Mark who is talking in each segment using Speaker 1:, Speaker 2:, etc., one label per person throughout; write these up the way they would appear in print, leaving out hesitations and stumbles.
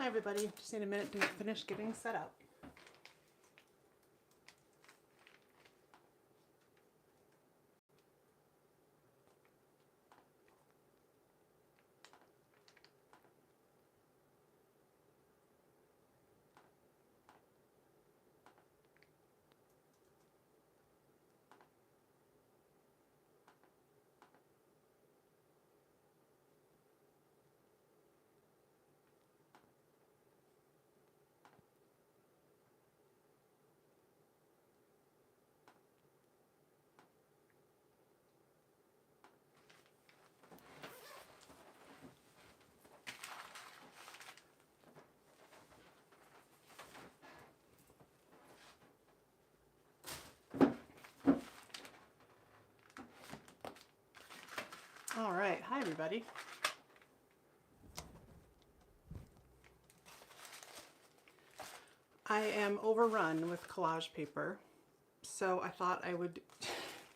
Speaker 1: Hi everybody, just need a minute to finish getting set up. All right, hi everybody. I am overrun with collage paper, so I thought I would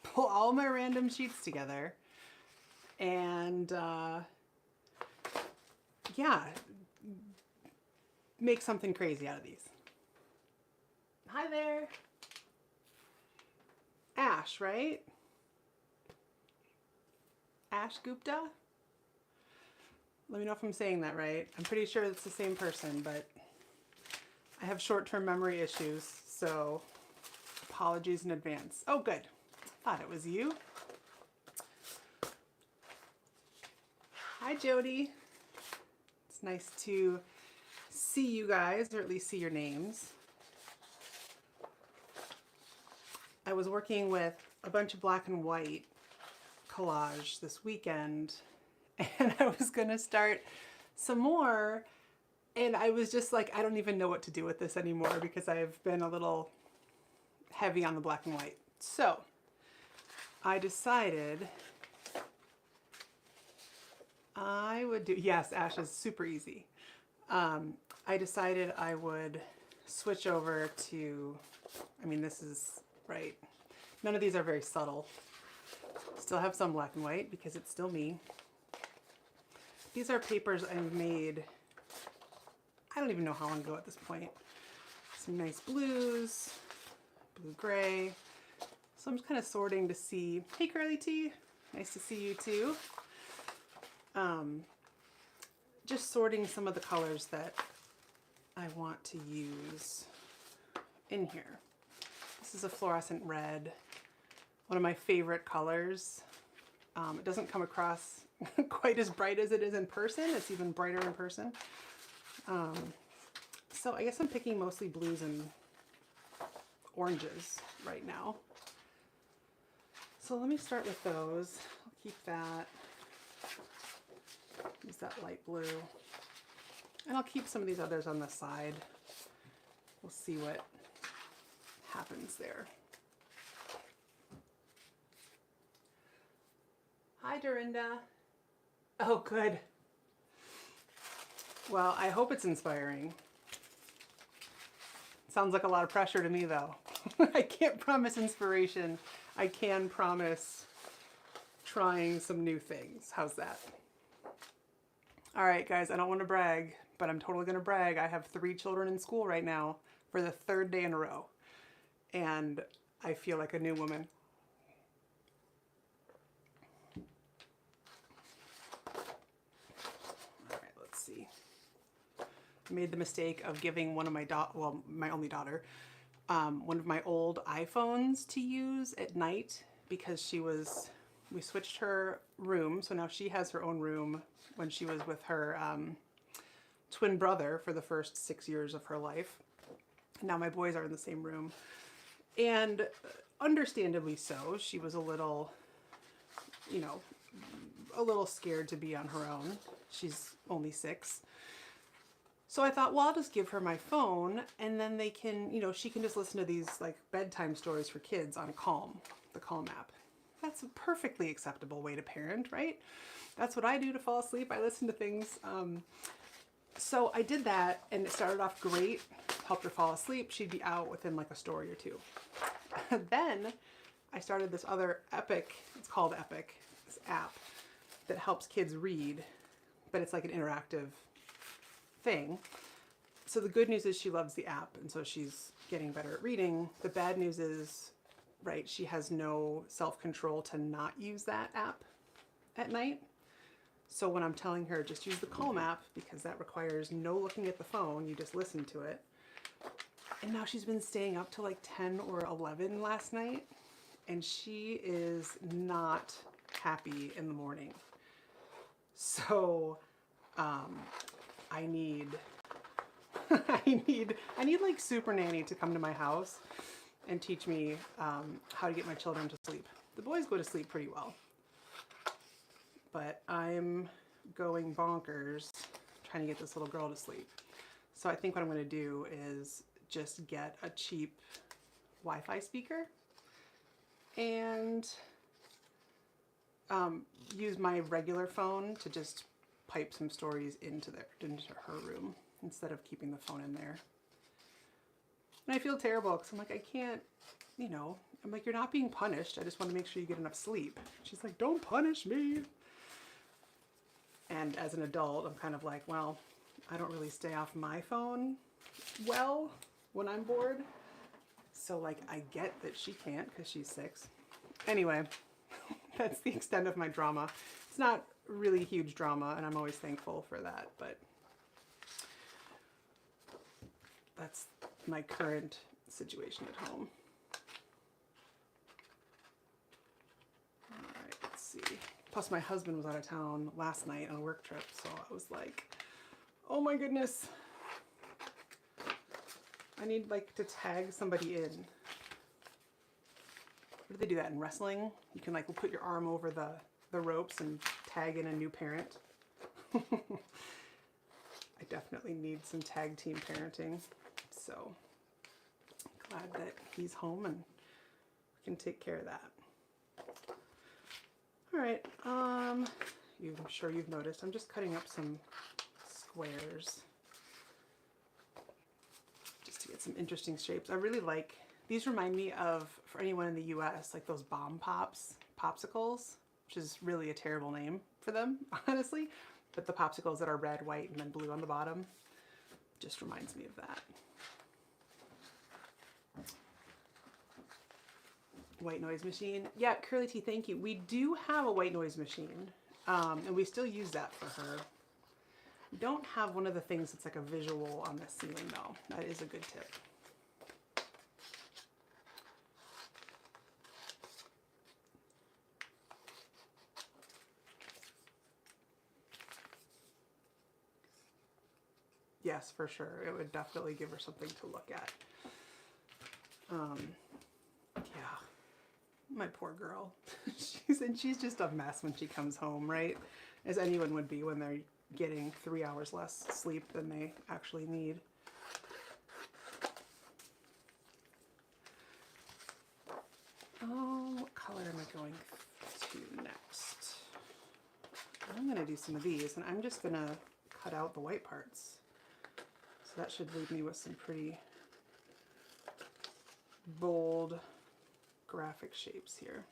Speaker 1: pull all my random sheets together and yeah, make something crazy out of these. Hi there. Ash, right? Ash Gupta? Let me know if I'm saying that right. I'm pretty sure it's the same person, but I have short-term memory issues, so apologies in advance. Oh, good. Thought it was you. Hi, Jody. It's nice to see you guys, or at least see your names. I was working with a bunch of black and white collage this weekend, and I was gonna start some more, and I was just like, I don't even know what to do with this anymore because I've been a little heavy on the black and white. So I decided I would do, yes, Ash is super easy. I decided I would switch over to, I mean, this is right. None of these are very subtle. Still have some black and white because it's still me. These are papers I've made, I don't even know how long ago at this point. Some nice blues, blue-gray. So I'm just kind of sorting to see, hey Curly T, nice to see you too. Just sorting some of the colors that I want to use in here. This is a fluorescent red, one of my favorite colors. It doesn't come across quite as bright as it is in person. It's even brighter in person. So I guess I'm picking mostly blues and oranges right now. So let me start with those. I'll keep that. Use that light blue. And I'll keep some of these others on the side. We'll see what happens there. Hi, Dorinda. Oh, good. Well, I hope it's inspiring. Sounds like a lot of pressure to me, though. I can't promise inspiration. I can promise trying some new things. How's that? All right, guys, I don't want to brag, but I'm totally going to brag. I have 3 children in school right now for the 3rd day in a row, and I feel like a new woman. All right, let's see. I made the mistake of giving one of my my only daughter, one of my old iPhones to use at night because we switched her room, so now she has her own room when she was with her twin brother for the first 6 years of her life. Now my boys are in the same room, and understandably so, she was a little, you know, a little scared to be on her own. She's only 6. So I thought, well, I'll just give her my phone, and then they can, you know, she can just listen to these like bedtime stories for kids on Calm, the Calm app. That's a perfectly acceptable way to parent, right? That's what I do to fall asleep. I listen to things. So I did that, and it started off great, helped her fall asleep. She'd be out within like a story or two. Then I started this other Epic, it's called Epic, this app that helps kids read, but it's like an interactive thing. So the good news is she loves the app, and so she's getting better at reading. The bad news is, right, she has no self-control to not use that app at night. So when I'm telling her just use the Calm app, because that requires no looking at the phone, you just listen to it. And now she's been staying up till like 10 or 11 last night, and she is not happy in the morning. So I need I need like super nanny to come to my house and teach me how to get my children to sleep. The boys go to sleep pretty well, but I'm going bonkers trying to get this little girl to sleep. So I think what I'm going to do is just get a cheap Wi-Fi speaker and use my regular phone to just pipe some stories into her room instead of keeping the phone in there. And I feel terrible because I'm like, I can't, you know, I'm like, you're not being punished. I just want to make sure you get enough sleep. She's like, don't punish me. And as an adult, I'm kind of like, well, I don't really stay off my phone well when I'm bored. So like, I get that she can't because she's 6. Anyway, that's the extent of my drama. It's not really huge drama, and I'm always thankful for that, but that's my current situation at home. All right, let's see. Plus my husband was out of town last night on a work trip, so I was like, oh my goodness. I need like to tag somebody in. Where do they do that in wrestling? You can like put your arm over the ropes and tag in a new parent. I definitely need some tag team parenting. So glad that he's home and we can take care of that. All right, I'm sure you've noticed, I'm just cutting up some squares just to get some interesting shapes. I really like, these remind me of, for anyone in the US, like those Bomb Pops popsicles, which is really a terrible name for them, honestly. But the popsicles that are red, white, and then blue on the bottom just reminds me of that. White noise machine. Yeah, Curly T, thank you. We do have a white noise machine, and we still use that for her. We don't have one of the things that's like a visual on the ceiling, though. That is a good tip. Yes, for sure. It would definitely give her something to look at. Yeah, my poor girl. She's just a mess when she comes home, right? As anyone would be when they're getting 3 hours less sleep than they actually need. What color am I going to next? I'm gonna do some of these, and I'm just gonna cut out the white parts. So that should leave me with some pretty bold graphic shapes here.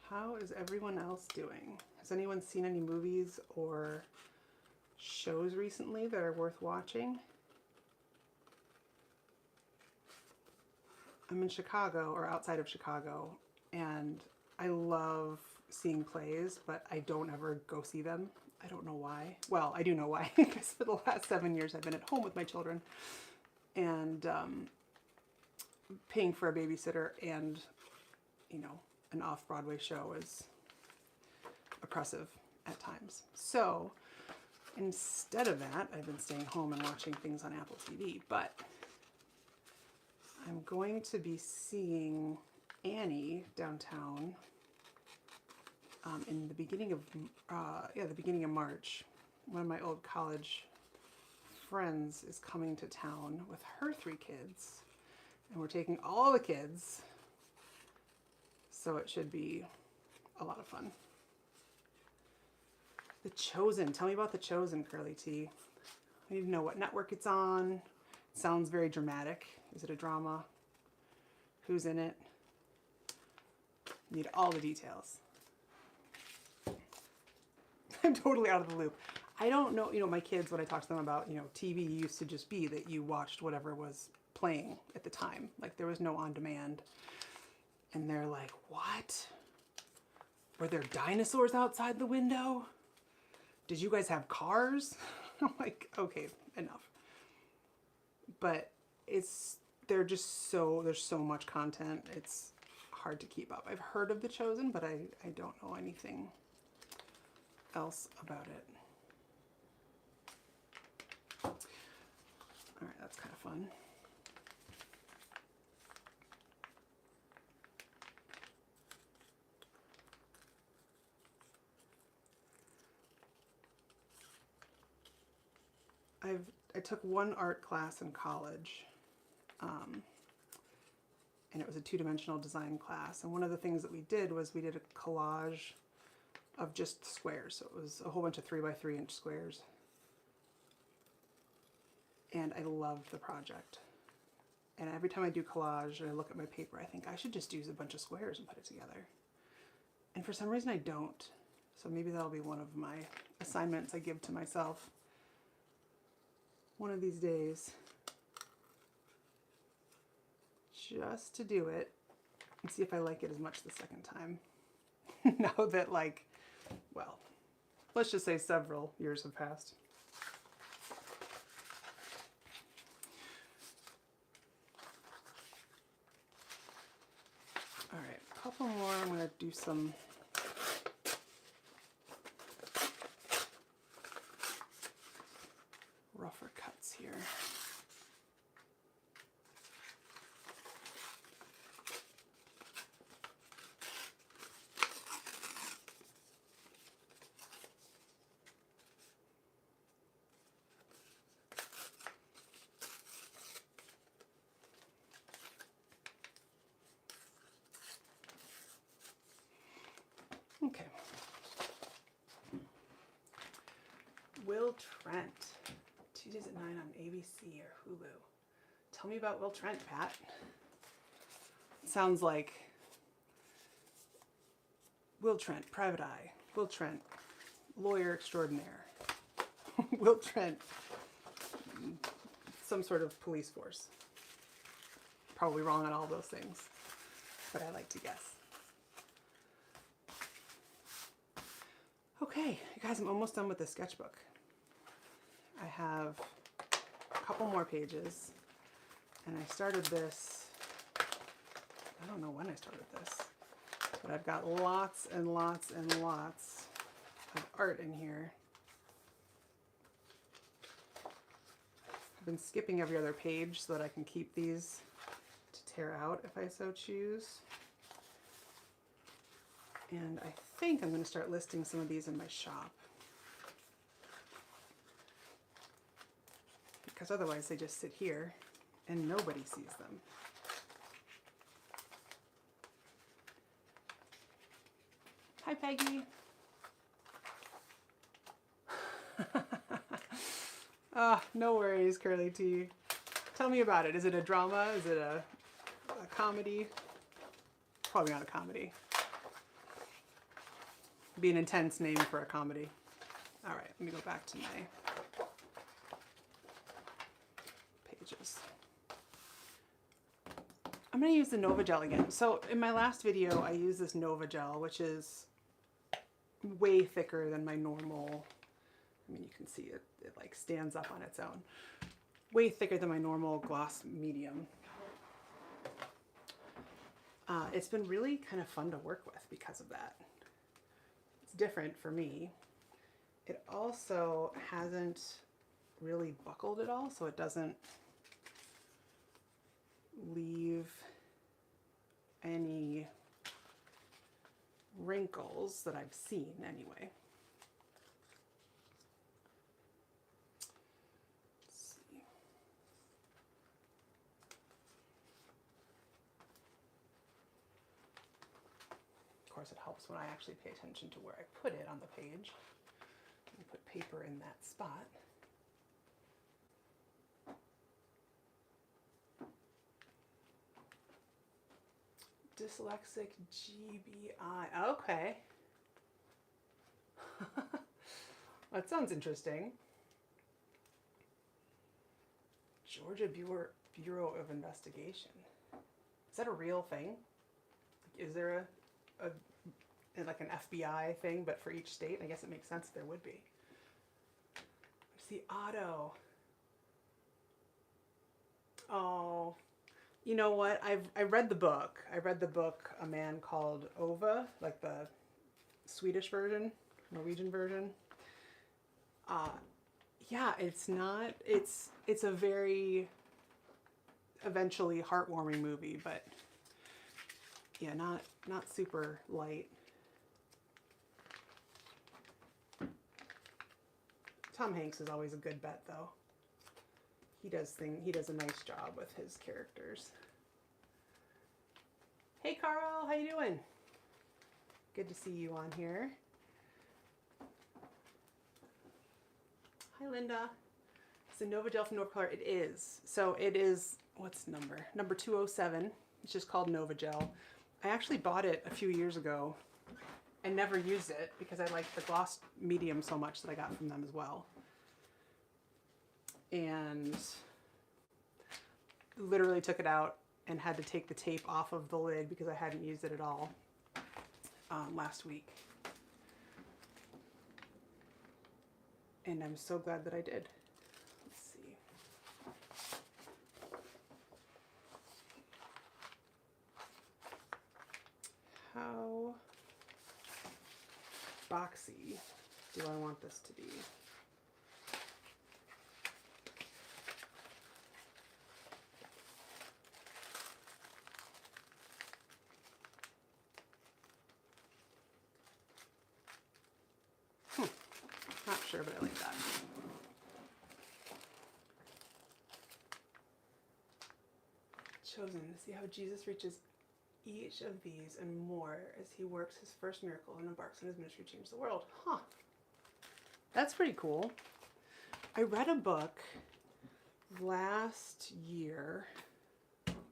Speaker 1: How is everyone else doing? Has anyone seen any movies or shows recently that are worth watching? I'm in Chicago, or outside of Chicago, and I love seeing plays, but I don't ever go see them. I don't know why. Well, I do know why, because for the last 7 years I've been at home with my children, and paying for a babysitter and, you know, an off-Broadway show is oppressive at times. So instead of that, I've been staying home and watching things on Apple TV, but I'm going to be seeing Annie downtown in the beginning of March. One of my old college friends is coming to town with her 3 kids, and we're taking all the kids. So it should be a lot of fun. The Chosen. Tell me about The Chosen, Curly T. I need to know what network it's on. It sounds very dramatic. Is it a drama? Who's in it? Need all the details. I'm totally out of the loop. I don't know, you know, my kids, when I talk to them about, you know, TV used to just be that you watched whatever was playing at the time. Like there was no on demand. And they're like, what? Were there dinosaurs outside the window? Did you guys have cars? I'm like, okay, enough. But they're just there's so much content. It's hard to keep up. I've heard of The Chosen, but I don't know anything else about it. All right, that's kind of fun. I took one art class in college, and it was a two-dimensional design class. And one of the things that we did was we did a collage of just squares. So it was a whole bunch of 3x3 inch squares. And I loved the project. And every time I do collage and I look at my paper, I think I should just use a bunch of squares and put it together. And for some reason I don't. So maybe that'll be one of my assignments I give to myself one of these days, just to do it and see if I like it as much the second time. Now that, like, well, let's just say several years have passed. All right, a couple more. I'm going to do some rougher cuts here. Okay. Will Trent. Tuesdays at 9 on ABC or Hulu. Tell me about Will Trent, Pat. Sounds like Will Trent, private eye. Will Trent, lawyer extraordinaire. Will Trent, some sort of police force. Probably wrong on all those things, but I like to guess. Okay, you guys, I'm almost done with the sketchbook. I have a couple more pages, and I started this, I don't know when I started this, but I've got lots and lots and lots of art in here. I've been skipping every other page so that I can keep these to tear out if I so choose. And I think I'm going to start listing some of these in my shop, because otherwise they just sit here and nobody sees them. Hi, Peggy. No worries, Curly T. Tell me about it. Is it a drama? Is it a comedy? Probably not a comedy. Be an intense name for a comedy. All right, let me go back to my pages. I'm going to use the Nova Gel again. So in my last video, I used this Nova Gel, which is way thicker than my normal. I mean, you can see it, it like stands up on its own. Way thicker than my normal gloss medium. It's been really kind of fun to work with because of that. It's different for me. It also hasn't really buckled at all, so it doesn't leave any wrinkles that I've seen anyway. Let's see. Of course, it helps when I actually pay attention to where I put it on the page. And put paper in that spot. Dyslexic GBI. Okay. That sounds interesting. Georgia Bureau of Investigation. Is that a real thing? Is there a like an FBI thing, but for each state? I guess it makes sense there would be. See, auto. Oh, you know what? I read the book. I read the book A Man Called Ove, like the Swedish version, Norwegian version. Yeah, it's not. It's a very eventually heartwarming movie, but yeah, not super light. Tom Hanks is always a good bet, though. He does a nice job with his characters. Hey Carl, how you doing? Good to see you on here. Hi Linda. It's a Nova Gel from Nova Color. It is. So it is, what's number? Number 207. It's just called Nova Gel. I actually bought it a few years ago and never used it because I liked the gloss medium so much that I got from them as well. And literally took it out and had to take the tape off of the lid because I hadn't used it at all last week. And I'm so glad that I did. Let's see. How boxy do I want this to be? Not sure, but I like that. Chosen to see how Jesus reaches each of these and more as he works his first miracle and embarks on his ministry to change the world. Huh. That's pretty cool. I read a book last year.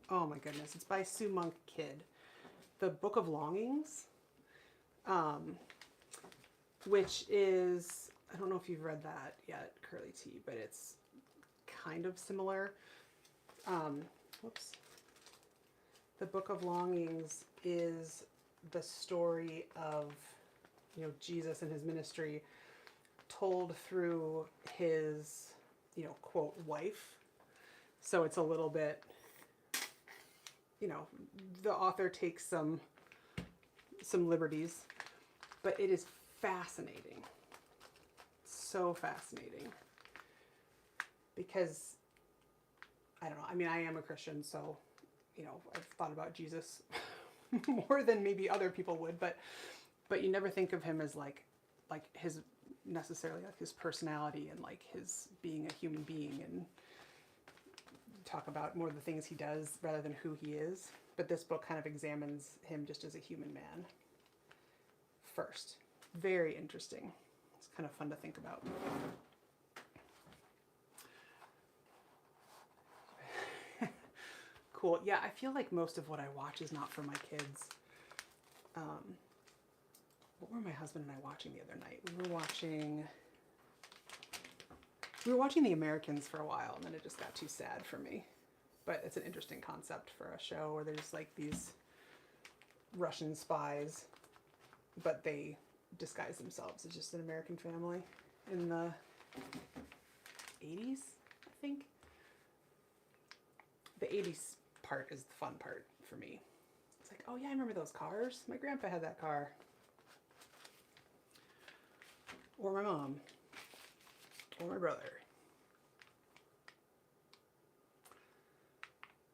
Speaker 1: Oh my goodness. It's by Sue Monk Kidd. The Book of Longings. Which is, I don't know if you've read that yet, Curly T, but it's kind of similar. Whoops. The Book of Longings is the story of, you know, Jesus and his ministry told through his, you know, quote, wife. So it's a little bit, you know, the author takes some liberties, but it is fascinating. So fascinating. Because, I don't know, I mean, I am a Christian, so, you know, I've thought about Jesus more than maybe other people would, but you never think of him as like his, necessarily like his personality and like his being a human being, and talk about more of the things he does rather than who he is. But this book kind of examines him just as a human man first. Very interesting. It's kind of fun to think about. Cool. Yeah, I feel like most of what I watch is not for my kids. What were my husband and I watching the other night? We were watching The Americans for a while, and then it just got too sad for me. But it's an interesting concept for a show where there's like these Russian spies, but they disguise themselves as just an American family in the 80s, I think. The 80s part is the fun part for me. It's like, oh yeah, I remember those cars. My grandpa had that car. Or my mom. Or my brother.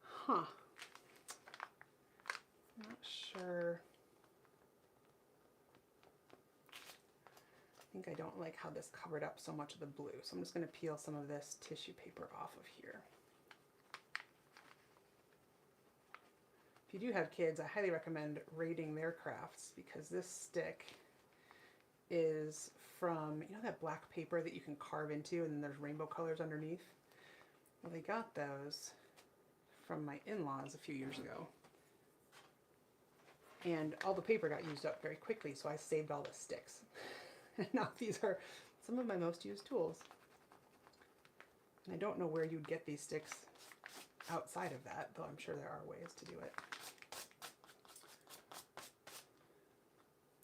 Speaker 1: Huh. Not sure. I think I don't like how this covered up so much of the blue, so I'm just going to peel some of this tissue paper off of here. If you do have kids, I highly recommend rating their crafts, because this stick is from, you know, that black paper that you can carve into and then there's rainbow colors underneath? Well, they got those from my in-laws a few years ago. And all the paper got used up very quickly, so I saved all the sticks. And now these are some of my most used tools. And I don't know where you'd get these sticks outside of that, though I'm sure there are ways to do it.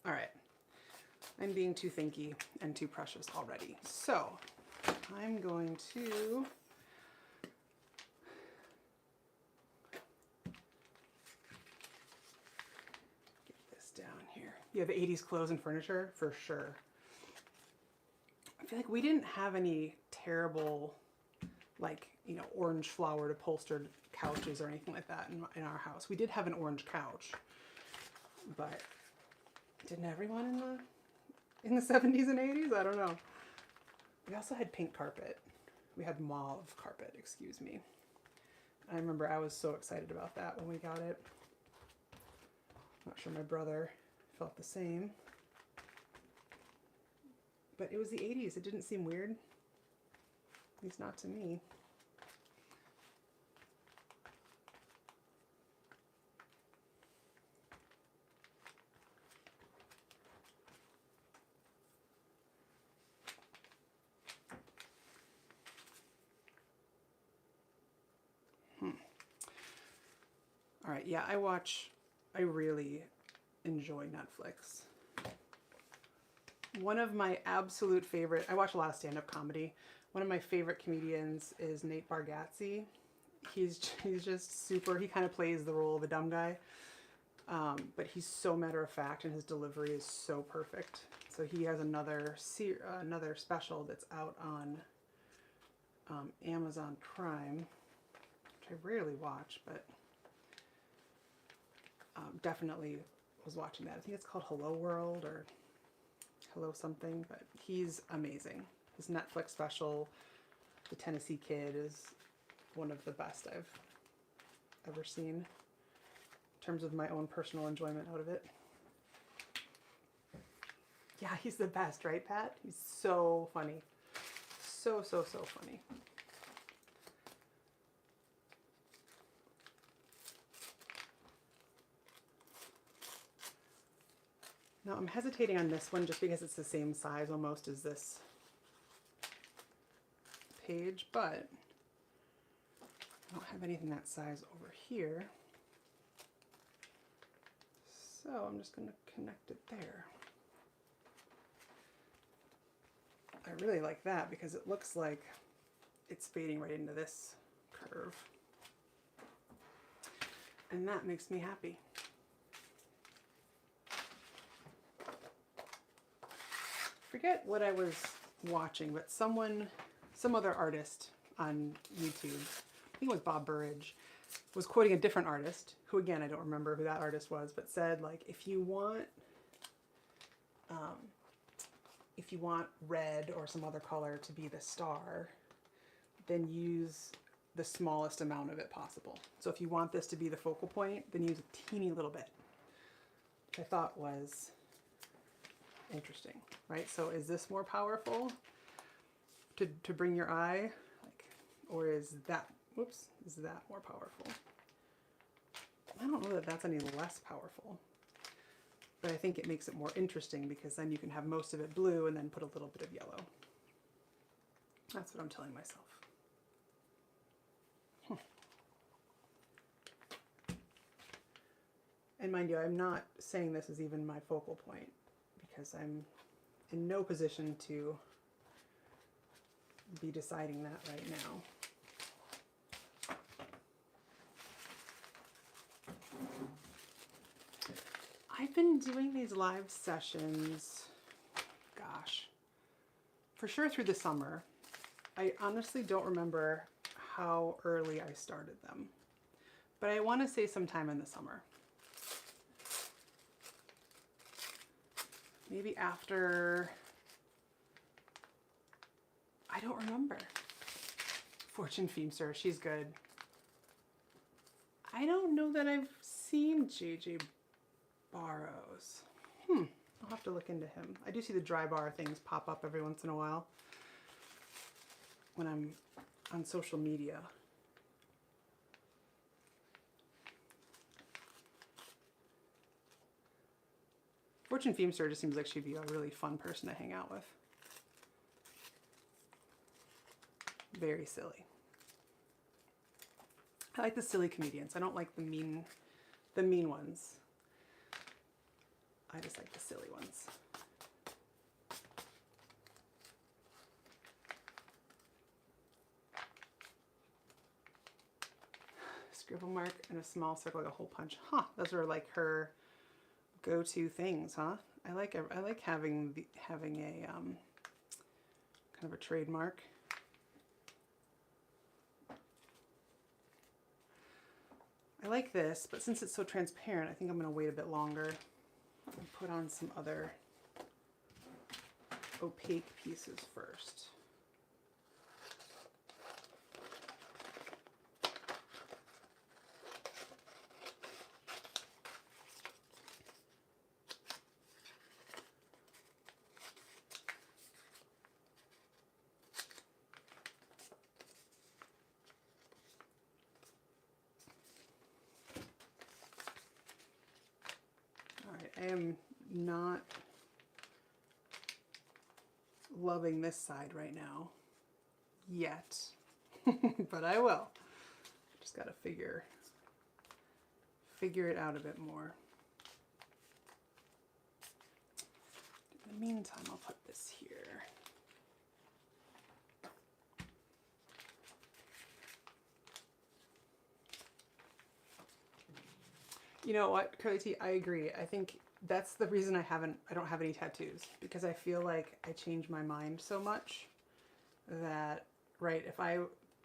Speaker 1: All right, I'm being too thinky and too precious already. So I'm going to get this down here. You have 80s clothes and furniture for sure. I feel like we didn't have any terrible, like, you know, orange flowered upholstered couches or anything like that in our house. We did have an orange couch, but didn't everyone in the 70s and 80s? I don't know. We also had pink carpet. We had mauve carpet, excuse me. I remember I was so excited about that when we got it. Not sure my brother felt the same. But it was the 80s. It didn't seem weird. At least not to me. All right, yeah, I really enjoy Netflix. One of my absolute favorite, I watch a lot of stand-up comedy. One of my favorite comedians is Nate Bargatze. He's just super, he kind of plays the role of a dumb guy, but he's so matter-of-fact and his delivery is so perfect. So he has another special that's out on Amazon Prime, which I rarely watch, but definitely was watching that. I think it's called Hello World or Hello something, but he's amazing. His Netflix special, The Tennessee Kid, is one of the best I've ever seen in terms of my own personal enjoyment out of it. Yeah, he's the best, right, Pat? He's so funny. So funny. Now I'm hesitating on this one just because it's the same size almost as this page, but I don't have anything that size over here. So I'm just going to connect it there. I really like that because it looks like it's fading right into this curve. And that makes me happy. Forget what I was watching, but some other artist on YouTube, I think it was Bob Burridge, was quoting a different artist, who again, I don't remember who that artist was, but said, like, if you want red or some other color to be the star, then use the smallest amount of it possible. So if you want this to be the focal point, then use a teeny little bit, which I thought was interesting, right? So is this more powerful to bring your eye, like, or is that more powerful? I don't know that that's any less powerful, but I think it makes it more interesting because then you can have most of it blue and then put a little bit of yellow. That's what I'm telling myself. And mind you, I'm not saying this is even my focal point because I'm in no position to be deciding that right now. I've been doing these live sessions, gosh, for sure through the summer. I honestly don't remember how early I started them, but I want to say sometime in the summer. Maybe after, I don't remember. Fortune Feimster, she's good. I don't know that I've seen JJ Barrows. I'll have to look into him. I do see the dry bar things pop up every once in a while when I'm on social media. Fortune Feimster just seems like she'd be a really fun person to hang out with. Very silly. I like the silly comedians. I don't like the mean ones. I just like the silly ones. Scribble mark and a small circle, like a hole punch. Huh, those are like her go-to things, huh? I like having a kind of a trademark. I like this, but since it's so transparent, I think I'm going to wait a bit longer and put on some other opaque pieces first. I am not loving this side right now yet, but I will. Just got to figure it out a bit more. In the meantime, I'll put this here. You know what, Curly T, I agree. I think that's the reason I don't have any tattoos, because I feel like I change my mind so much that, right, if I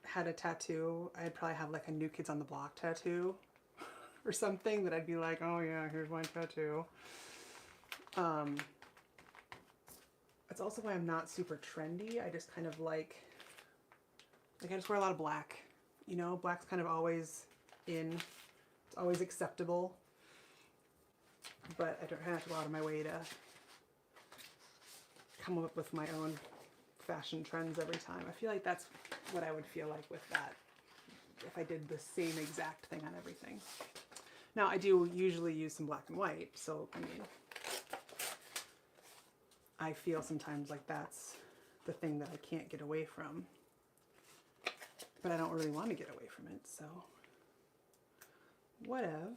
Speaker 1: had a tattoo, I'd probably have like a New Kids on the Block tattoo or something that I'd be like, oh yeah, here's my tattoo. That's also why I'm not super trendy. I just kind of like I just wear a lot of black, you know, black's kind of always in. It's always acceptable, but I don't have to go out of my way to come up with my own fashion trends every time. I feel like that's what I would feel like with that if I did the same exact thing on everything. Now, I do usually use some black and white, so I mean, I feel sometimes like that's the thing that I can't get away from, but I don't really want to get away from it, so whatever.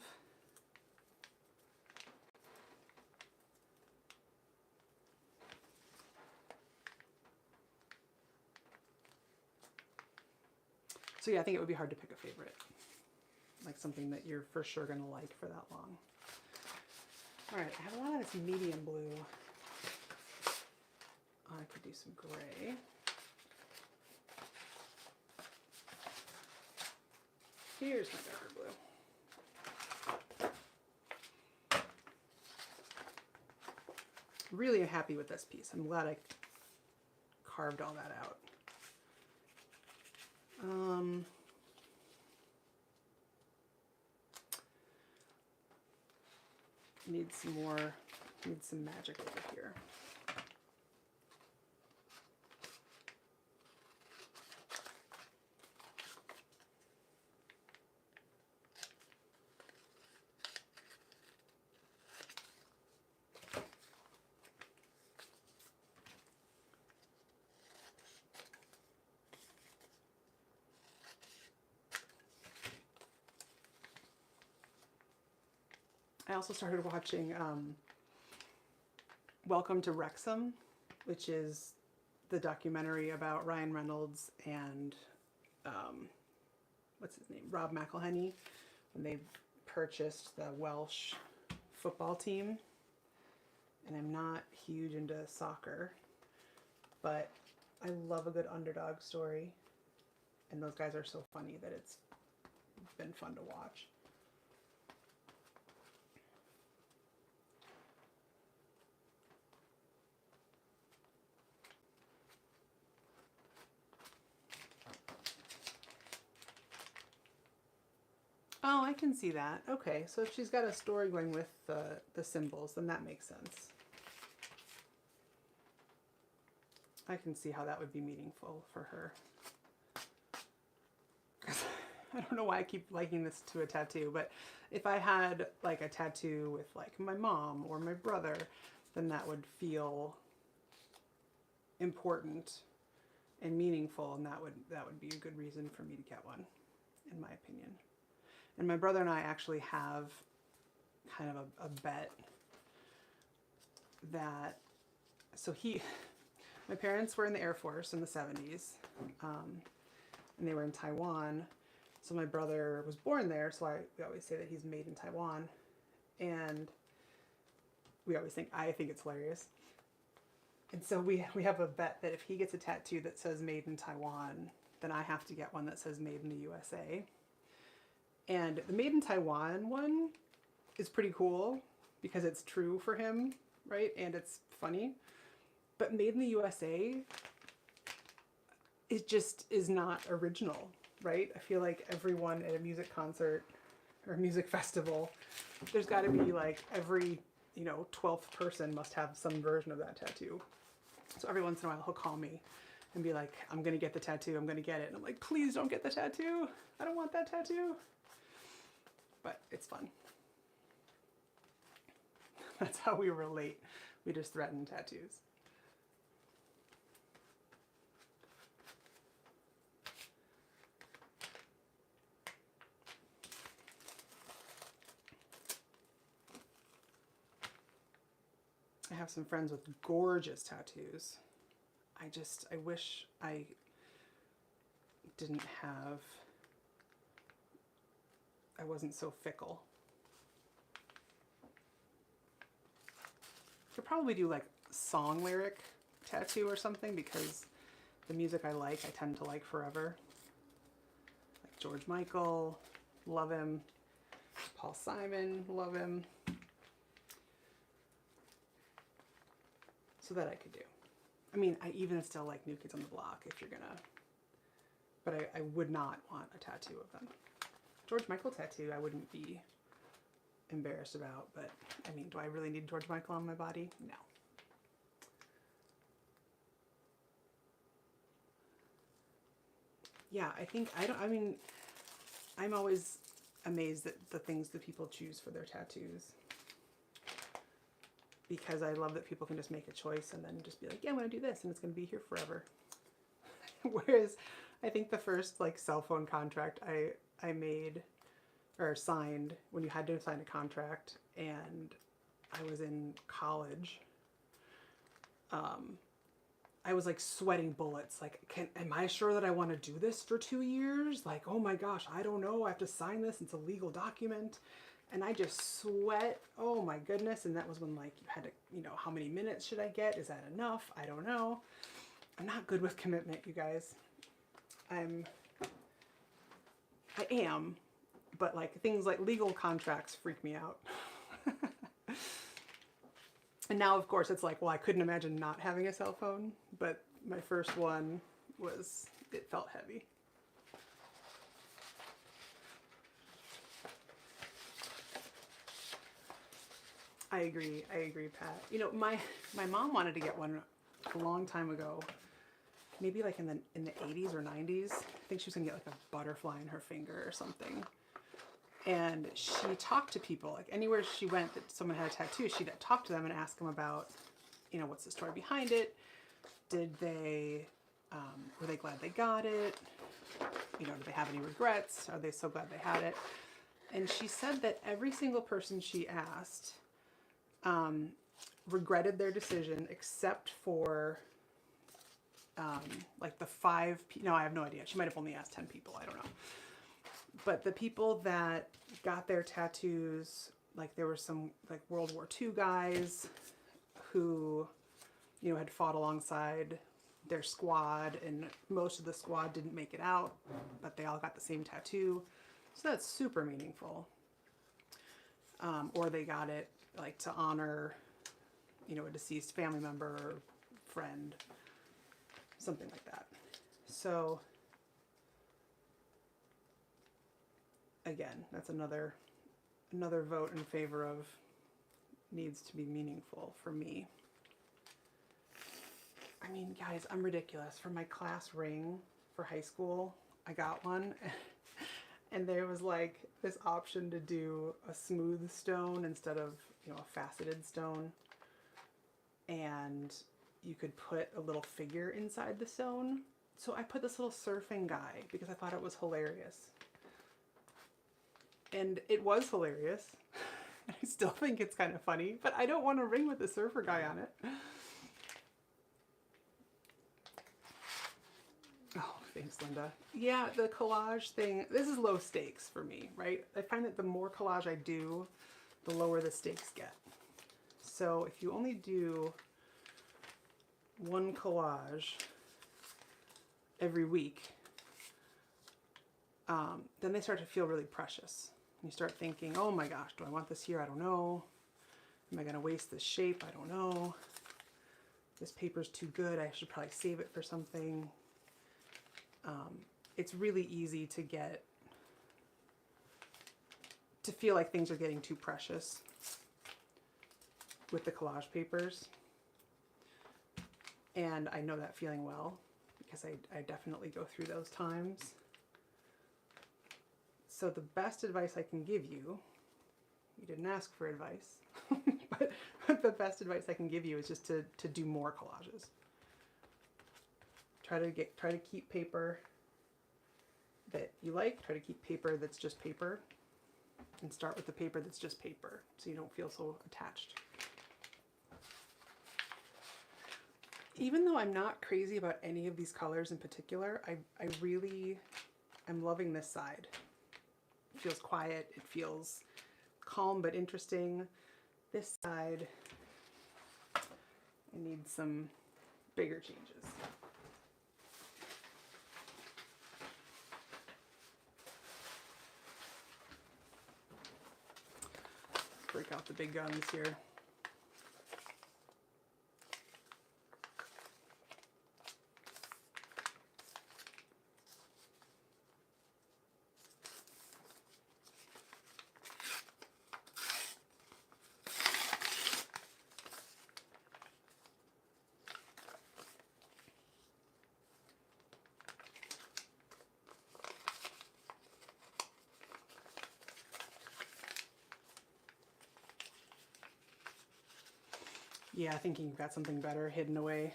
Speaker 1: So yeah, I think it would be hard to pick a favorite, like something that you're for sure gonna like for that long. All right, I have a lot of this medium blue. I could do some gray. Here's my darker blue. Really happy with this piece. I'm glad I carved all that out. Need some magic over here. I also started watching Welcome to Wrexham, which is the documentary about Ryan Reynolds and what's his name, Rob McElhenney, when they purchased the Welsh football team. And I'm not huge into soccer, but I love a good underdog story, and those guys are so funny that it's been fun to watch. Oh, I can see that. Okay, so if she's got a story going with the symbols, then that makes sense. I can see how that would be meaningful for her. I don't know why I keep liking this to a tattoo, but if I had like a tattoo with like my mom or my brother, then that would feel important and meaningful, and that would be a good reason for me to get one, in my opinion. And my brother and I actually have kind of a bet that, so my parents were in the Air Force in the 70s, and they were in Taiwan. So my brother was born there, so we always say that he's made in Taiwan. And I think it's hilarious. And so we have a bet that if he gets a tattoo that says made in Taiwan, then I have to get one that says made in the USA. And the made in Taiwan one is pretty cool because it's true for him, right? And it's funny. But made in the USA, it just is not original, right? I feel like everyone at a music concert or music festival, there's got to be like every, 12th person must have some version of that tattoo. So every once in a while he'll call me and be like, I'm going to get the tattoo. I'm going to get it. And I'm like, please don't get the tattoo. I don't want that tattoo. But it's fun. That's how we relate. We just threaten tattoos. I have some friends with gorgeous tattoos. I wish I wasn't so fickle. Could probably do like song lyric tattoo or something, because the music I tend to like forever. Like George Michael, love him. Paul Simon, love him. So that I could do. I mean, I even still like New Kids on the Block if you're gonna, but I would not want a tattoo of them. George Michael tattoo I wouldn't be embarrassed about, but I mean, do I really need George Michael on my body? No. Yeah, I'm always amazed at the things that people choose for their tattoos. Because I love that people can just make a choice and then just be like, yeah, I'm going to do this and it's going to be here forever. Whereas I think the first like cell phone contract I made or signed, when you had to sign a contract, and I was in college, I was like sweating bullets. Like, am I sure that I want to do this for 2 years? Like, oh my gosh, I don't know. I have to sign this. It's a legal document. And I just sweat. Oh my goodness. And that was when like you had to, how many minutes should I get? Is that enough? I don't know. I'm not good with commitment, you guys. I am, but like things like legal contracts freak me out. And now of course it's like, well, I couldn't imagine not having a cell phone, but my first one it felt heavy. I agree, Pat. My mom wanted to get one a long time ago, maybe like in the 80s or 90s. I think she was gonna get like a butterfly in her finger or something. And she talked to people, like anywhere she went that someone had a tattoo, she'd talk to them and ask them about, what's the story behind it? Did they, were they glad they got it? Do they have any regrets? Are they so glad they had it? And she said that every single person she asked regretted their decision except for like the 5 people. No, I have no idea. She might have only asked 10 people. I don't know. But the people that got their tattoos, like there were some like World War II guys who, had fought alongside their squad, and most of the squad didn't make it out, but they all got the same tattoo. So that's super meaningful. Or they got it like to honor, a deceased family member or friend, something like that. So again, that's another vote in favor of needs to be meaningful for me. I mean, guys, I'm ridiculous. For my class ring for high school, I got one and there was like this option to do a smooth stone instead of, you know, a faceted stone. And you could put a little figure inside the stone. So I put this little surfing guy because I thought it was hilarious. And it was hilarious. I still think it's kind of funny, but I don't want a ring with a surfer guy on it. Oh, thanks, Linda. Yeah, the collage thing, this is low stakes for me, right? I find that the more collage I do, the lower the stakes get. So if you only do one collage every week, then they start to feel really precious. You start thinking, oh my gosh, do I want this here? I don't know. Am I going to waste this shape? I don't know. This paper's too good. I should probably save it for something. It's really easy to feel like things are getting too precious with the collage papers. And I know that feeling well because I definitely go through those times. So the best advice I can give you, you didn't ask for advice, but the best advice I can give you is just to do more collages. Try to keep paper that you like, try to keep paper that's just paper, and start with the paper that's just paper so you don't feel so attached. Even though I'm not crazy about any of these colors in particular, I really am loving this side. It feels quiet, it feels calm but interesting. This side, I need some bigger changes. Let's break out the big guns here. Yeah, thinking you've got something better hidden away.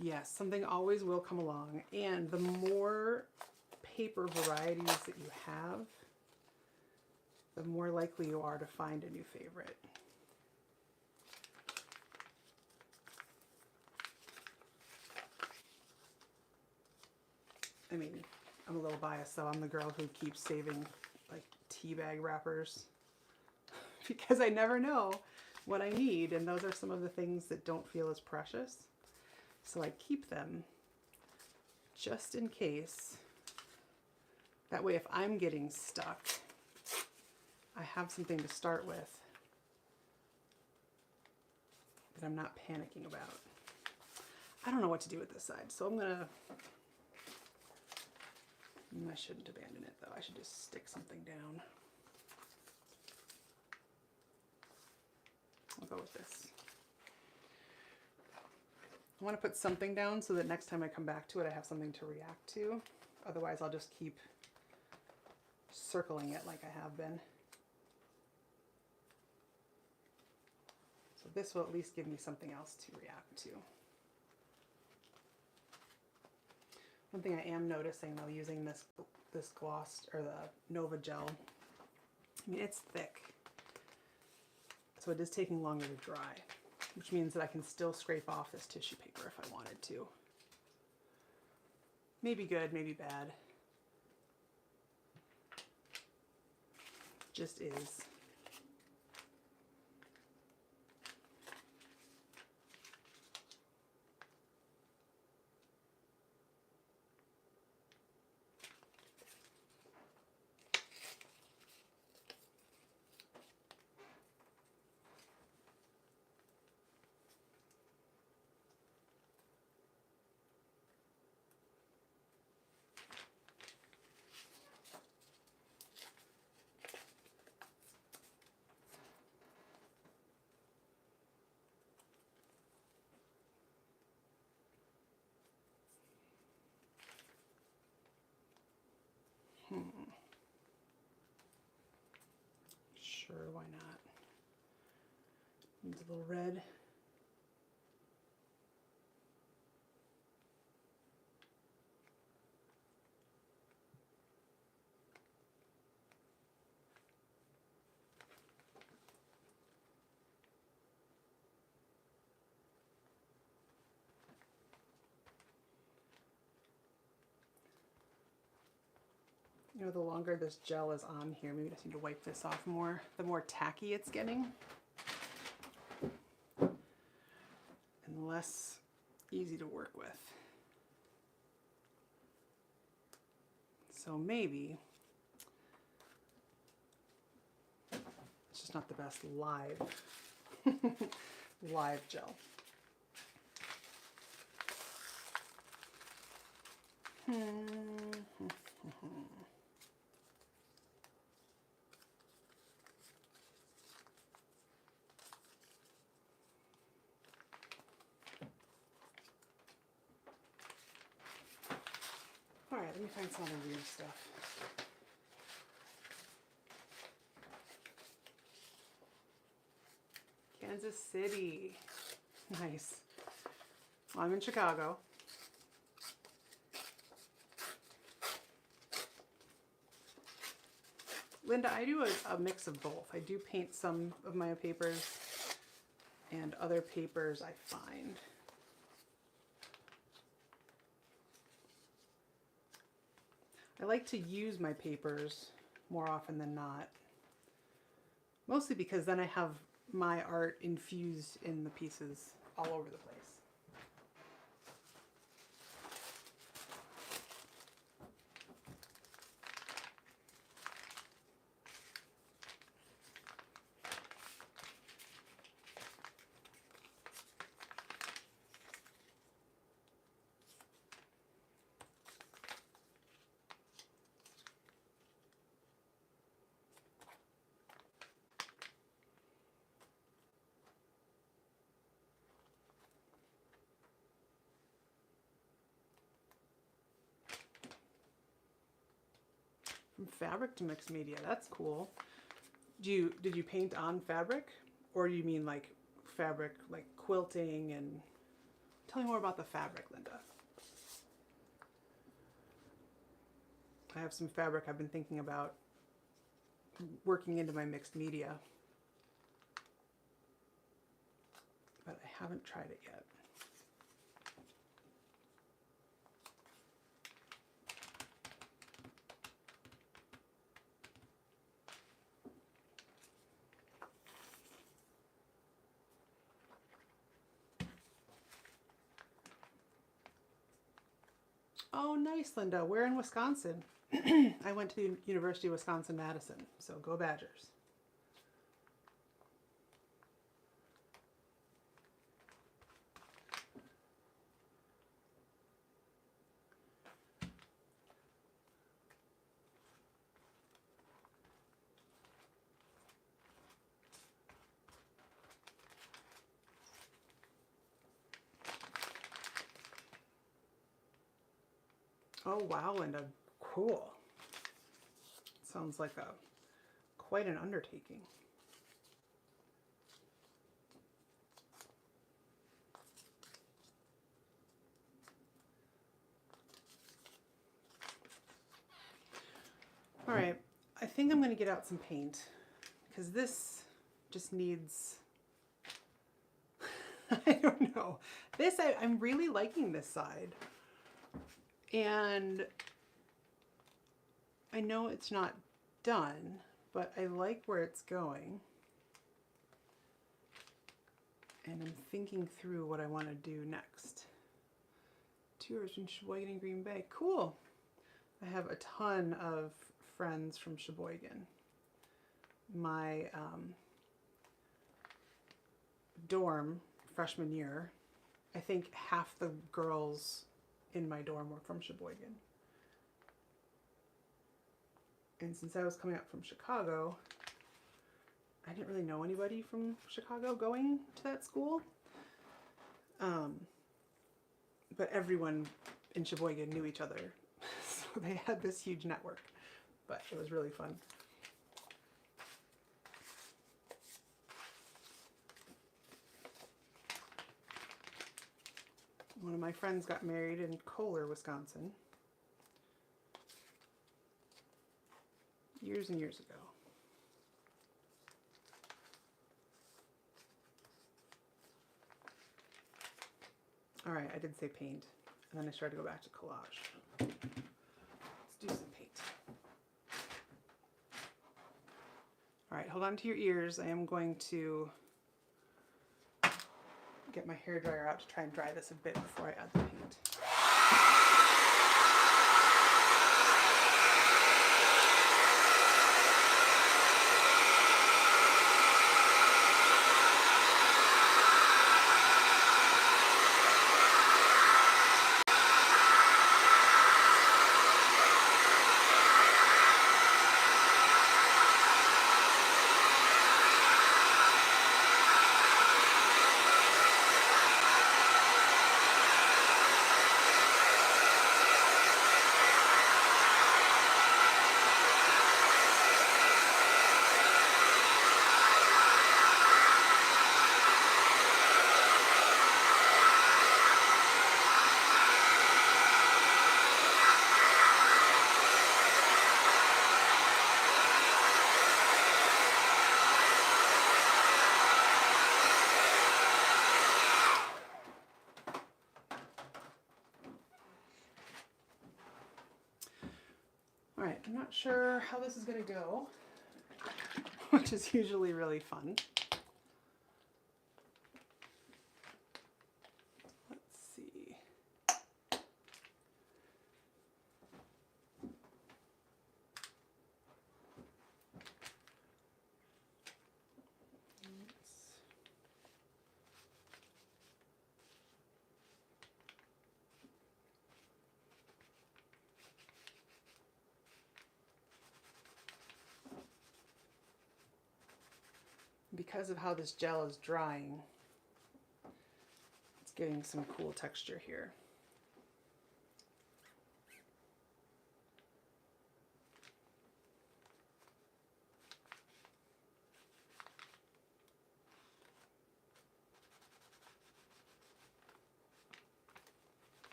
Speaker 1: Yes, something always will come along, and the more paper varieties that you have, the more likely you are to find a new favorite. I mean, I'm a little biased though. I'm the girl who keeps saving like tea bag wrappers because I never know what I need, and those are some of the things that don't feel as precious. So I keep them just in case. That way if I'm getting stuck, I have something to start with that I'm not panicking about. I don't know what to do with this side, so I shouldn't abandon it though. I should just stick something down. I'll go with this. I want to put something down so that next time I come back to it, I have something to react to. Otherwise, I'll just keep circling it like I have been. So this will at least give me something else to react to. One thing I am noticing though, using this gloss or the Nova gel, I mean, it's thick, so it is taking longer to dry, which means that I can still scrape off this tissue paper if I wanted to. Maybe good, maybe bad. Just is. Sure, why not? Needs a little red. You know, the longer this gel is on here, maybe I just need to wipe this off more, the more tacky it's getting. And less easy to work with. So maybe it's just not the best live live gel. All right, let me find some other weird stuff. Kansas City. Nice. Well, I'm in Chicago. Linda, I do a mix of both. I do paint some of my papers and other papers I find. I like to use my papers more often than not. Mostly because then I have my art infused in the pieces all over the place. From fabric to mixed media, that's cool. Did you paint on fabric, or do you mean like fabric, like quilting? And tell me more about the fabric, Linda. I have some fabric I've been thinking about working into my mixed media, but I haven't tried it yet. Oh, nice, Linda. Where in Wisconsin? I went to the University of Wisconsin-Madison, so go Badgers. Oh, wow, Linda. Cool. Sounds like quite an undertaking. All right, I think I'm going to get out some paint because this just needs, I don't know. This, I'm really liking this side. And I know it's not done, but I like where it's going. And I'm thinking through what I want to do next. Tours in Sheboygan and Green Bay. Cool. I have a ton of friends from Sheboygan. My dorm, freshman year, I think half the girls in my dorm were from Sheboygan. And since I was coming up from Chicago, I didn't really know anybody from Chicago going to that school. But everyone in Sheboygan knew each other. So they had this huge network, but it was really fun. One of my friends got married in Kohler, Wisconsin, years and years ago. All right, I did say paint, and then I started to go back to collage. Let's do some paint. All right, hold on to your ears. I am going to get my hairdryer out to try and dry this a bit before I add the paint. All right, I'm not sure how this is going to go, which is usually really fun. Let's see. Because of how this gel is drying, it's giving some cool texture here.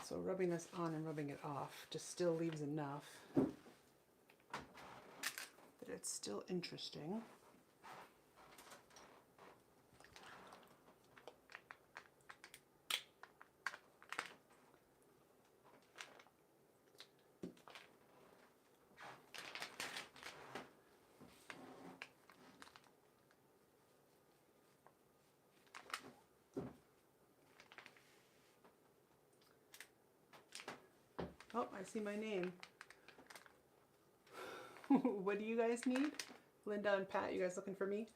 Speaker 1: So rubbing this on and rubbing it off just still leaves enough that it's still interesting. Oh, I see my name. What do you guys need? Linda and Pat, you guys looking for me?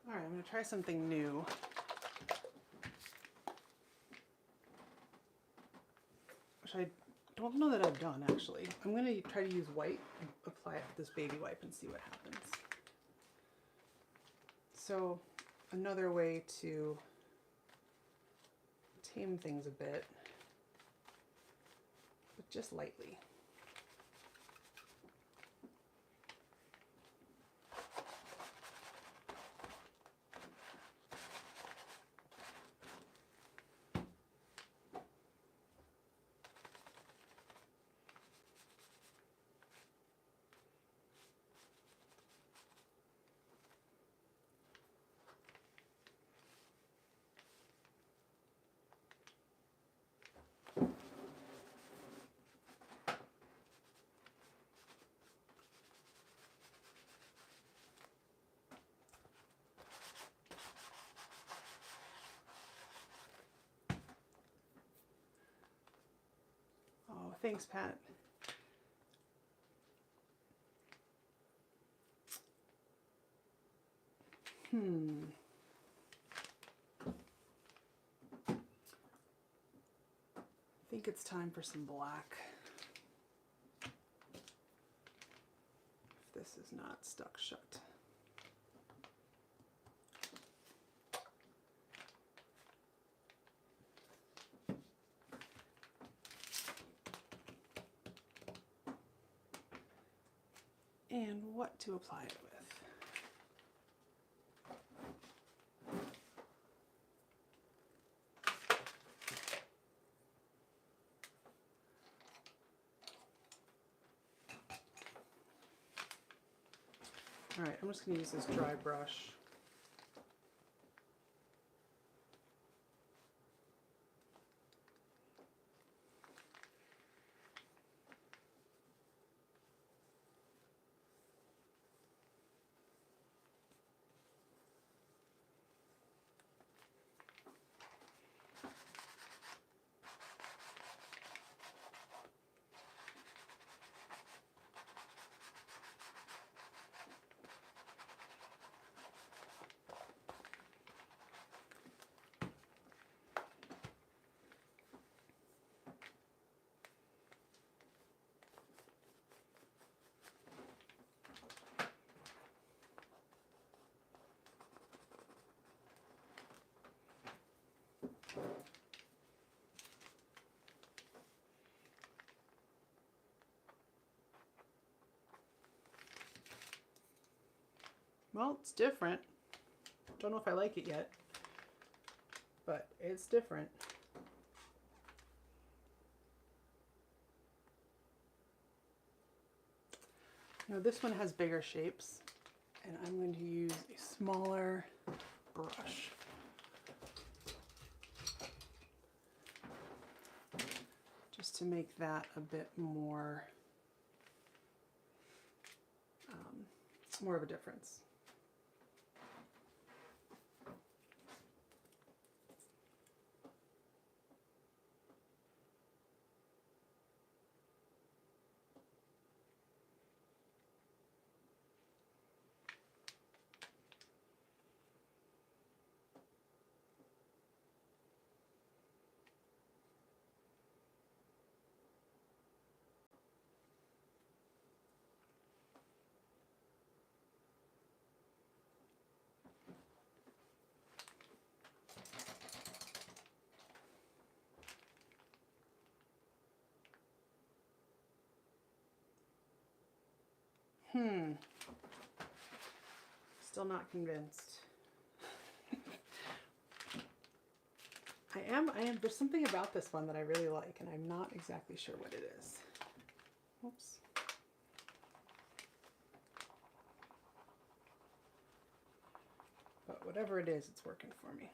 Speaker 1: All right, I'm going to try something new. Which I don't know that I've done, actually. I'm going to try to use white and apply it with this baby wipe and see what happens. So, another way to tame things a bit, but just lightly. thanks, Pat. I think it's time for some black. If this is not stuck shut. And what to apply it with. All right, I'm just going to use this dry brush. Well, it's different. Don't know if I like it yet, but it's different. Now this one has bigger shapes, and I'm going to use a smaller brush. Just to make that a bit more, more of a difference. Still not convinced. I am, there's something about this one that I really like, and I'm not exactly sure what it is. Oops. But whatever it is, it's working for me.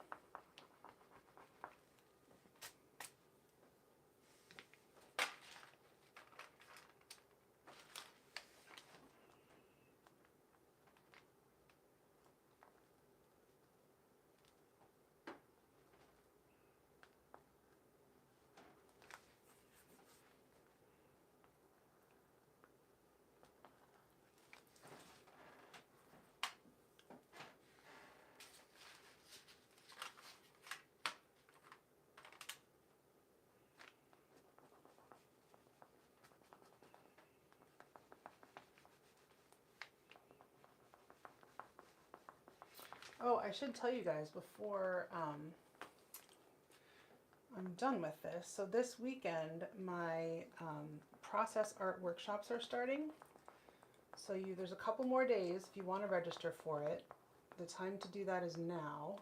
Speaker 1: Oh, I should tell you guys before I'm done with this. So this weekend, my process art workshops are starting. So there's a couple more days if you want to register for it. The time to do that is now.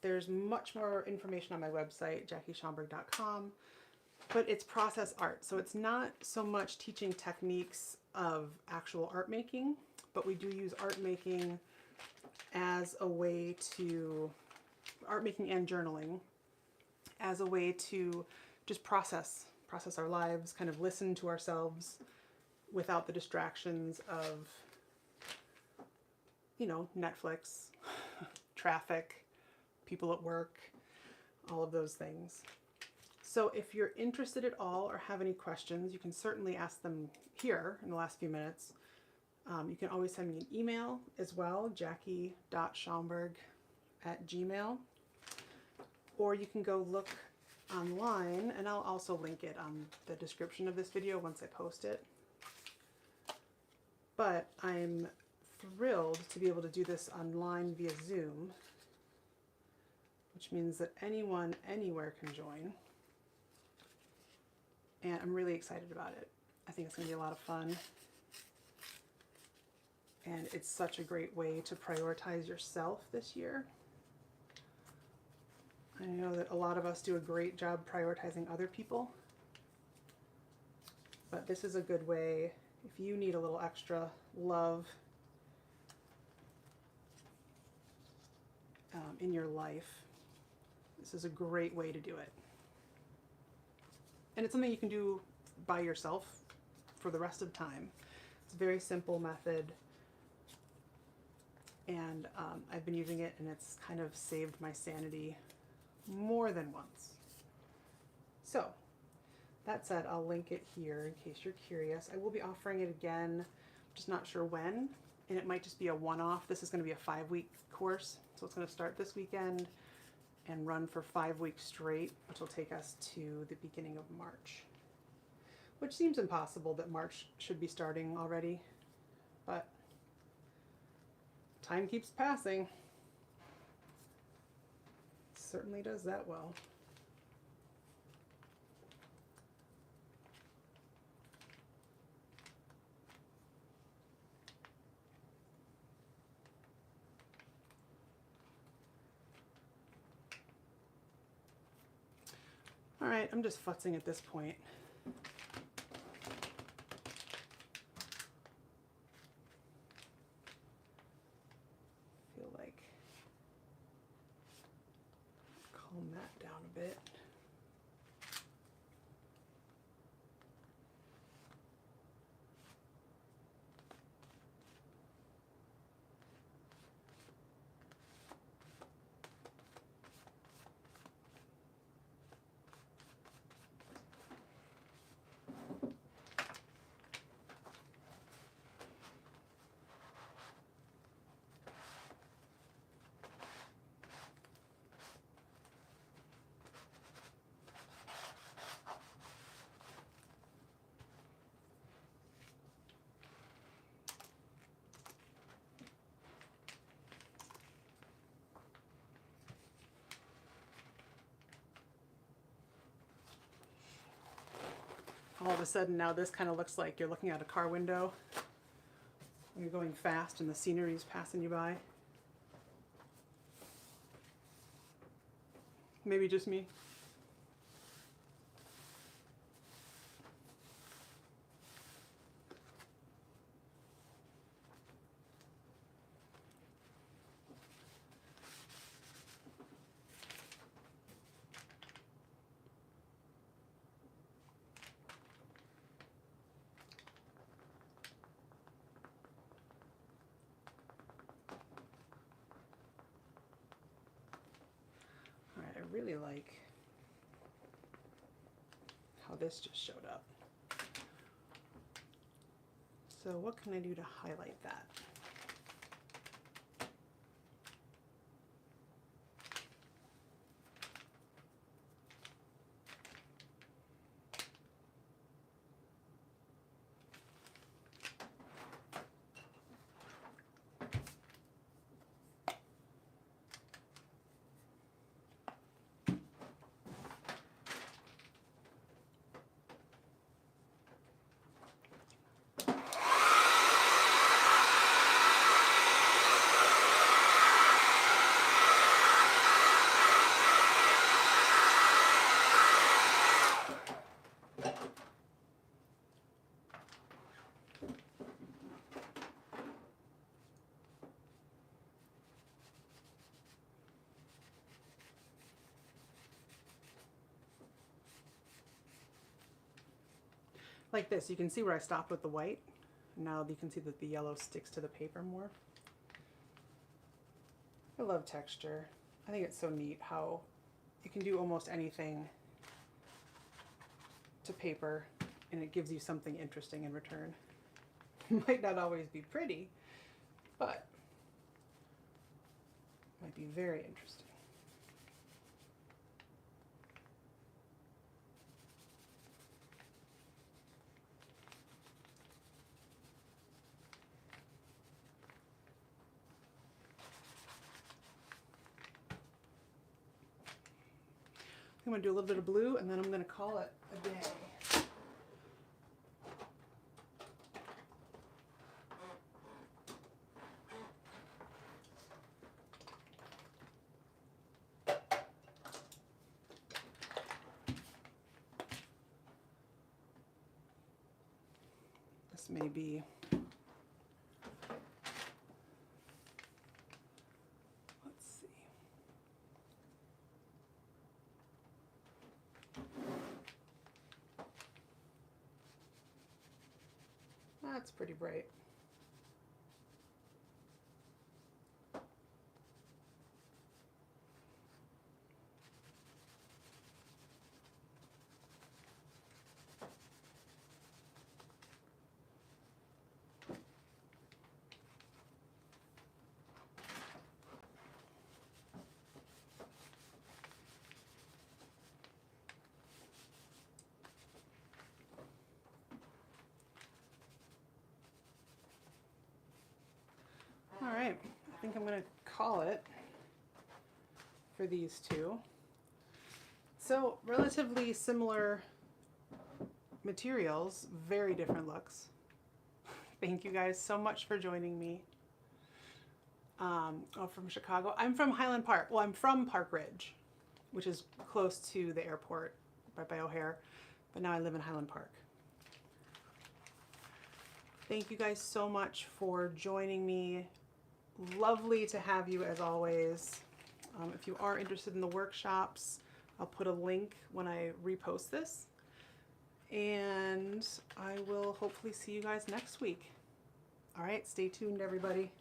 Speaker 1: There's much more information on my website, JackieSchomburg.com, but it's process art. So it's not so much teaching techniques of actual art making, but we do use art making as a way to, art making and journaling, as a way to just process our lives, kind of listen to ourselves without the distractions of, you know, Netflix, traffic, people at work, all of those things. So if you're interested at all or have any questions, you can certainly ask them here in the last few minutes. You can always send me an email as well, jackie.schomburg@gmail.com, or you can go look online, and I'll also link it on the description of this video once I post it. But I'm thrilled to be able to do this online via Zoom, which means that anyone anywhere can join. And I'm really excited about it. I think it's going to be a lot of fun. And it's such a great way to prioritize yourself this year. I know that a lot of us do a great job prioritizing other people, but this is a good way if you need a little extra love in your life. This is a great way to do it. And it's something you can do by yourself for the rest of time. It's a very simple method, and I've been using it, and it's kind of saved my sanity more than once. So that said, I'll link it here in case you're curious. I will be offering it again, just not sure when, and it might just be a one-off. This is going to be a 5-week course, so it's going to start this weekend and run for 5 weeks straight, which will take us to the beginning of March, which seems impossible that March should be starting already, but time keeps passing. Certainly does that well. All right, I'm just futzing at this point. Feel like calm that down a bit. All of a sudden now this kind of looks like you're looking out a car window. You're going fast and the scenery is passing you by. Maybe just me. I really like how this just showed up. So what can I do to highlight that? Like this, you can see where I stopped with the white. Now you can see that the yellow sticks to the paper more. I love texture. I think it's so neat how you can do almost anything to paper and it gives you something interesting in return. Might not always be pretty, but might be very interesting. I'm going to do a little bit of blue and then I'm going to call it a day. This may be, let's see. That's pretty bright. All right, I think I'm going to call it for these two. So relatively similar materials, very different looks. Thank you guys so much for joining me. From Chicago. I'm from Highland Park. Well, I'm from Park Ridge, which is close to the airport right by O'Hare, but now I live in Highland Park. Thank you guys so much for joining me. Lovely to have you as always. If you are interested in the workshops, I'll put a link when I repost this. And I will hopefully see you guys next week. All right, stay tuned, everybody.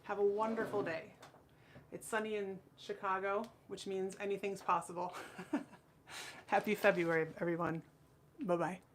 Speaker 1: Have a wonderful day. It's sunny in Chicago, which means anything's possible. Happy February, everyone. Bye-bye.